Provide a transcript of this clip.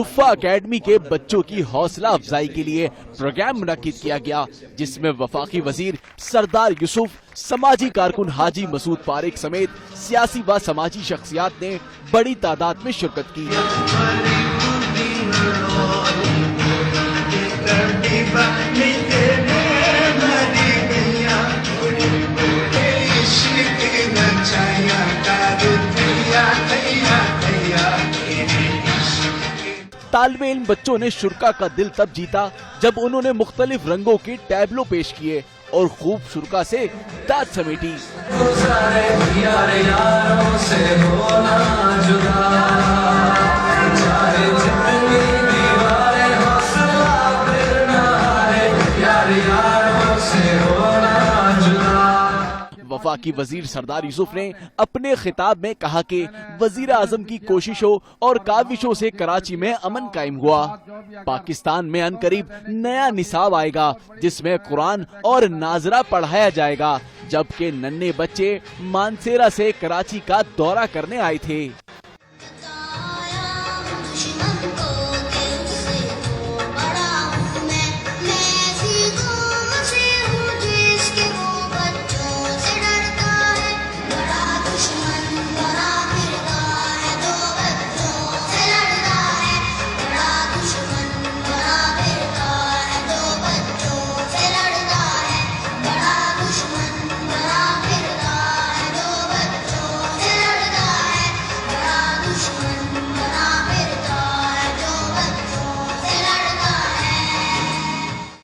सुफ़ा academy के बच्चों की हौसला अफजाई के लिए प्रोग्राम मुनक्किद किया गया, जिसमें वफाकी वजीर सरदार यूसुफ, समाजी कारकुन हाजी मसूद पारिक समेत सियासी व समाजी शख्सियात ने बड़ी तादाद में शिरकत की। तालिबे इल्म बच्चों ने शुरका का दिल तब जीता जब उन्होंने मुख्तलिफ रंगों के टैबलो पेश किए और खूब शुरका से दाद समेटी। वफाकी वजीर सरदार यूसुफ ने अपने खिताब में कहा कि वजीर आजम की कोशिशों और काविशों से कराची में अमन कायम हुआ। पाकिस्तान में अनकरीब नया निसाब आएगा जिसमें कुरान और नाजरा पढ़ाया जाएगा, जबकि नन्हे बच्चे मानसेरा से कराची का दौरा करने आए थे।